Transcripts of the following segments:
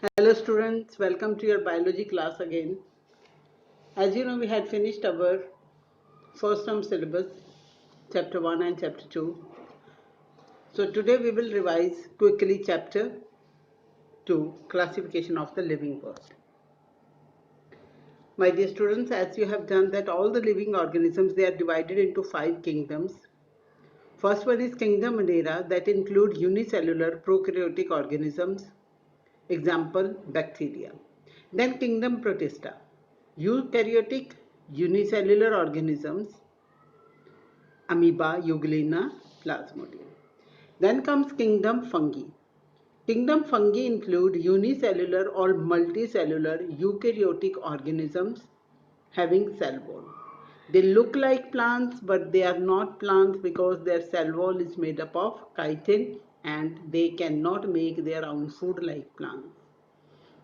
Hello students, welcome to your biology class again. As you know, we had finished our first term syllabus, chapter 1 and chapter 2. So today we will revise quickly chapter 2, classification of the living world. My dear students, as you have done that, all the living organisms, they are divided into 5 kingdoms. First one is kingdom Monera, that include unicellular prokaryotic organisms. Example, bacteria. Then kingdom Protista, eukaryotic unicellular organisms, amoeba, euglena, plasmodium. Then comes kingdom fungi. Kingdom fungi include unicellular or multicellular eukaryotic organisms having cell wall. They look like plants, but they are not plants because their cell wall is made up of chitin and they cannot make their own food like plants.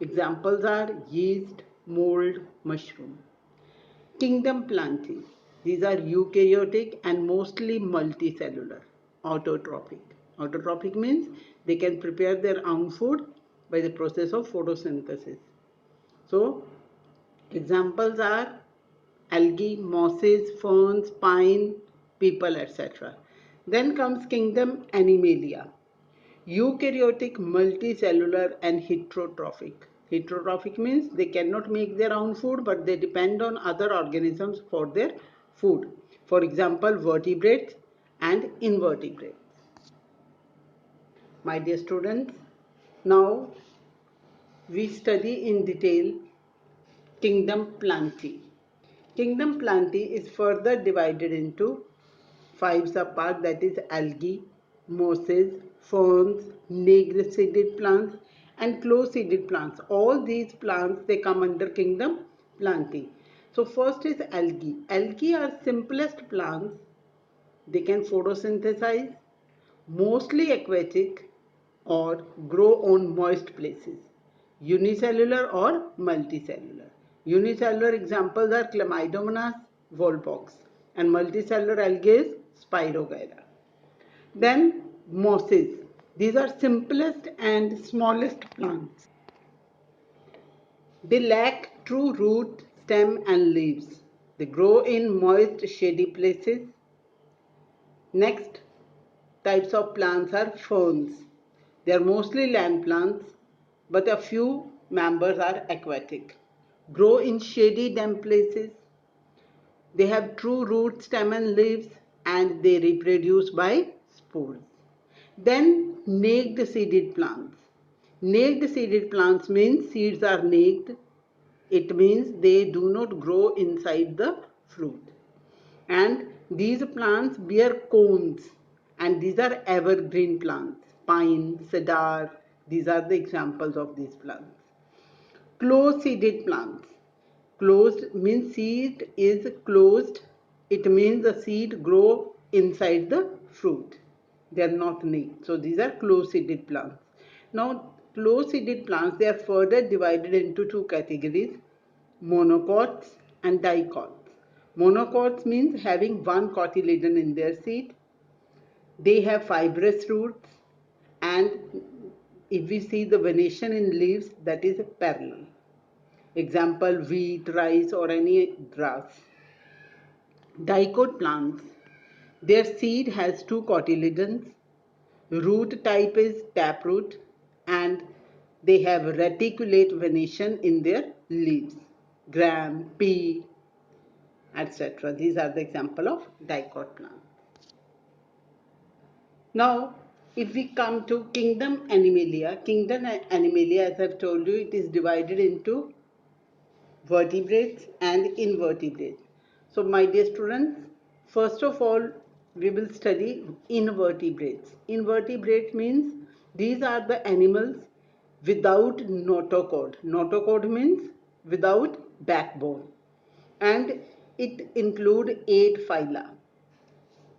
Examples are yeast, mold, mushroom. Kingdom Plantae. These are eukaryotic and mostly multicellular, autotrophic. Autotrophic means they can prepare their own food by the process of photosynthesis. So, examples are algae, mosses, ferns, pine, people, etc. Then comes kingdom Animalia. Eukaryotic, multicellular and heterotrophic. Heterotrophic means they cannot make their own food but they depend on other organisms for their food. For example, vertebrates and invertebrates. My dear students, now we study in detail kingdom Plantae. Kingdom Plantae is further divided into 5 subparts, that is algae, mosses, ferns, negre-seeded plants and close-seeded plants. All these plants, they come under kingdom Plantae. So first is algae. Algae are simplest plants. They can photosynthesize, mostly aquatic or grow on moist places, unicellular or multicellular. Unicellular examples are Chlamydomonas volvox and multicellular algae is Spirogyra. Then mosses. These are simplest and smallest plants. They lack true root, stem and leaves. They grow in moist, shady places. Next types of plants are ferns. They are mostly land plants, but a few members are aquatic. Grow in shady, damp places. They have true root, stem and leaves and they reproduce by spores. Then naked seeded plants. Naked seeded plants means seeds are naked. It means they do not grow inside the fruit. And these plants bear cones and these are evergreen plants. Pine, cedar, these are the examples of these plants. Closed seeded plants. Closed means seed is closed. It means the seed grow inside the fruit. They are not naked. So these are closed seeded plants. Now closed seeded plants, they are further divided into 2 categories, monocots and dicots. Monocots means having one cotyledon in their seed. They have fibrous roots and if we see the venation in leaves, that is parallel. Example, wheat, rice or any grass. Dicot plants, their seed has 2 cotyledons. Root type is taproot and they have reticulate venation in their leaves. Gram, pea, etc. These are the example of dicot plants. Now, if we come to kingdom Animalia, as I've told you, it is divided into vertebrates and invertebrates. So, my dear students, first of all, we will study invertebrates. Invertebrate means these are the animals without notochord. Notochord means without backbone, and it include 8 phyla.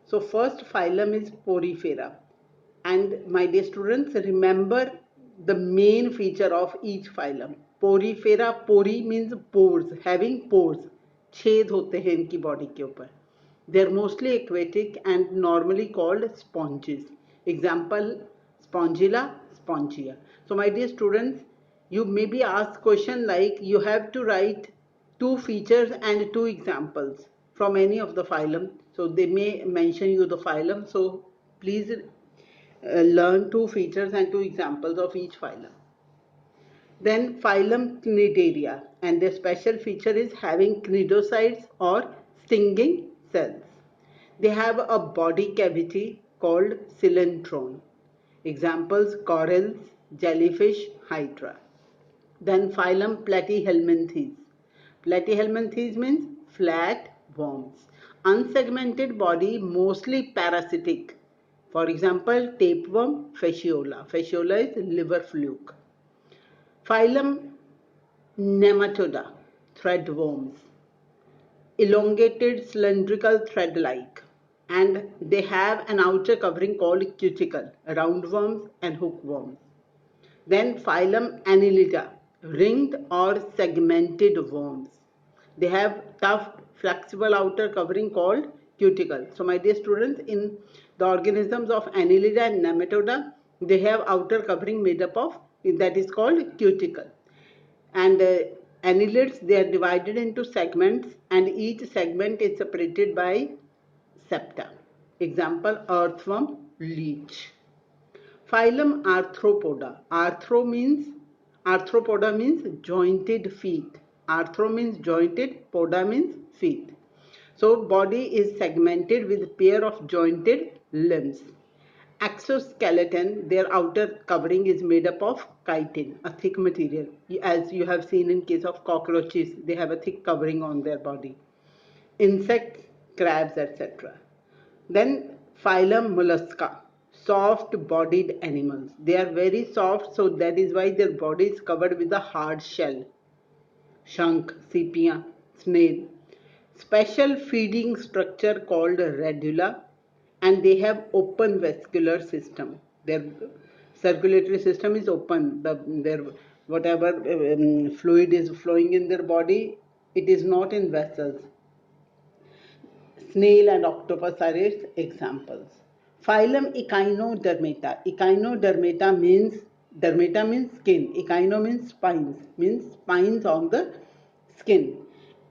So first phylum is Porifera. And my dear students, remember the main feature of each phylum. Porifera, pori means pores, having pores. छेद होते हैं इनकी body के ऊपर. They are mostly aquatic and normally called sponges. Example, Spongilla, Spongia. So my dear students, you may be asked question like you have to write 2 features and 2 examples from any of the phylum. So they may mention you the phylum. So please learn 2 features and 2 examples of each phylum. Then phylum Cnidaria, and their special feature is having cnidocytes or stinging cells. They have a body cavity called cylindrome. Examples: corals, jellyfish, hydra. Then phylum Platyhelminthes. Platyhelminthes means flat worms. Unsegmented body, mostly parasitic. For example, tapeworm, fasciola. Fasciola is liver fluke. Phylum Nematoda, threadworms. Elongated cylindrical thread-like, and they have an outer covering called cuticle, roundworms and hookworms. Then phylum Annelida, ringed or segmented worms. They have tough flexible outer covering called cuticle. So my dear students, in the organisms of Annelida and Nematoda, they have outer covering made up of, that is called cuticle. And annelids, they are divided into segments, and each segment is separated by septa. Example: earthworm, leech. Phylum Arthropoda. Arthropoda means jointed feet. Arthro means jointed, poda means feet. So body is segmented with pair of jointed limbs. Exoskeleton, their outer covering is made up of chitin, a thick material. As you have seen in case of cockroaches, they have a thick covering on their body. Insects, crabs, etc. Then phylum Mollusca, soft-bodied animals. They are very soft, so that is why their body is covered with a hard shell. Shank, sepia, snail. Special feeding structure called radula, and they have open vascular system. Their circulatory system is open. Their whatever fluid is flowing in their body, it is not in vessels. Snail and octopus are its examples. Phylum Echinodermata. Dermata means skin. Echino means spines on the skin.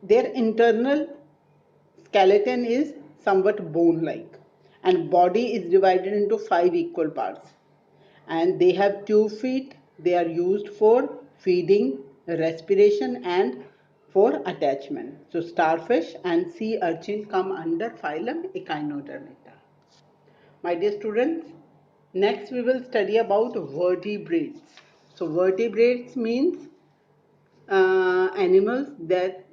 Their internal skeleton is somewhat bone-like, and body is divided into 5 equal parts. And they have 2 feet. They are used for feeding, respiration, and for attachment. So starfish and sea urchin come under phylum Echinodermata. My dear students, next we will study about vertebrates. So vertebrates means animals that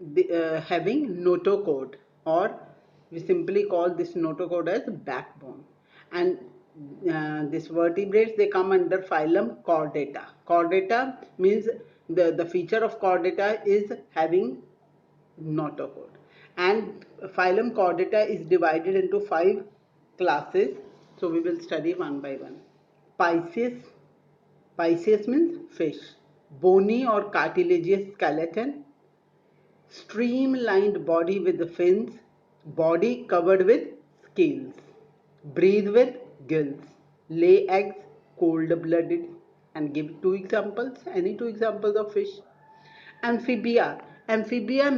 having notochord, or we simply call this notochord as backbone. And these vertebrates, they come under phylum Chordata. Chordata means the feature of chordata is having notochord. And phylum Chordata is divided into 5 classes. So we will study one by one. Pisces. Pisces means fish. Bony or cartilaginous skeleton. Streamlined body with the fins. Body covered with scales. Breathe with gills. Lay eggs, cold-blooded. And give 2 examples, any 2 examples of fish. Amphibia. Amphibia,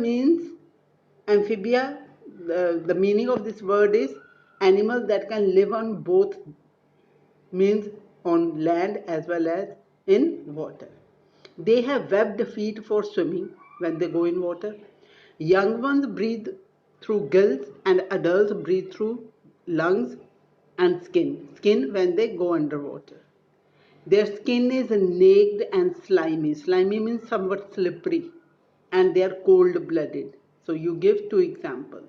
the meaning of this word is animals that can live on both, means on land as well as in water. They have webbed feet for swimming when they go in water. Young ones breathe through gills, and adults breathe through lungs and skin when they go underwater. Their skin is naked and slimy. Slimy means somewhat slippery, and they are cold-blooded. So you give 2 examples.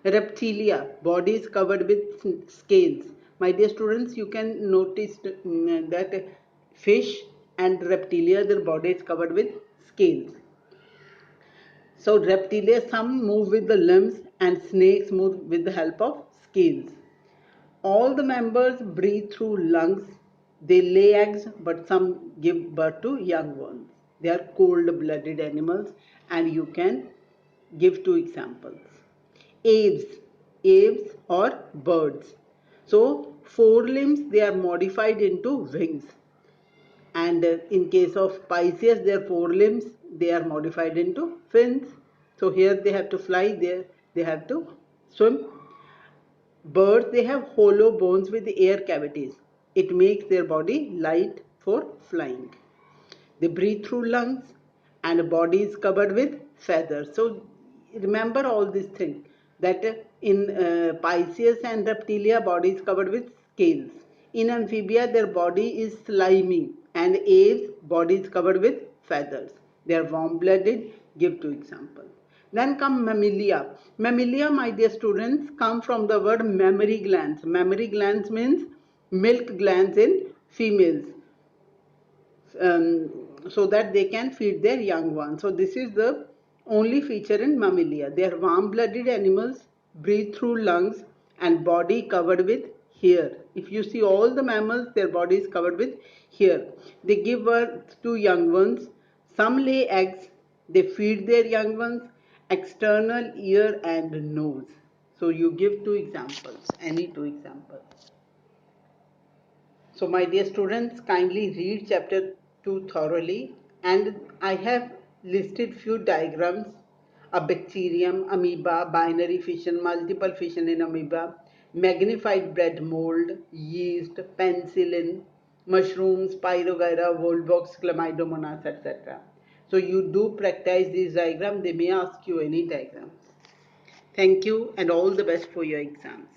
Reptilia, body is covered with scales. My dear students, you can notice that fish and reptilia, their body is covered with scales. So reptilia, some move with the limbs, and snakes move with the help of scales. All the members breathe through lungs. They lay eggs, but some give birth to young ones. They are cold-blooded animals, and you can give 2 examples. Aves or birds. So forelimbs, they are modified into wings, And in case of Pisces, their forelimbs, they are modified into fins. So here they have to fly, there they have to swim. Birds, they have hollow bones with air cavities. It makes their body light for flying. They breathe through lungs and body is covered with feathers. So remember all these things, that in Pisces and reptilia, body is covered with scales. In amphibia, their body is slimy, and aves, body is covered with feathers. They are warm-blooded. Give two examples. Then come mammalia. Mammalia, my dear students, come from the word mammary glands. Mammary glands means milk glands in females. So that they can feed their young ones. So this is the only feature in mammalia. They are warm-blooded animals, breathe through lungs and body covered with hair. If you see all the mammals, their body is covered with hair. They give birth to young ones. Some lay eggs. They feed their young ones. External ear and nose. So you give two examples, any two examples. So my dear students, kindly read chapter 2 thoroughly, and I have listed few diagrams: a bacterium, amoeba, binary fission, multiple fission in amoeba, magnified bread mold, yeast, penicillin, mushrooms, Pyrogyra, Volvox, Chlamydomonas, etc. So you do practice these diagrams, they may ask you any diagrams. Thank you and all the best for your exams.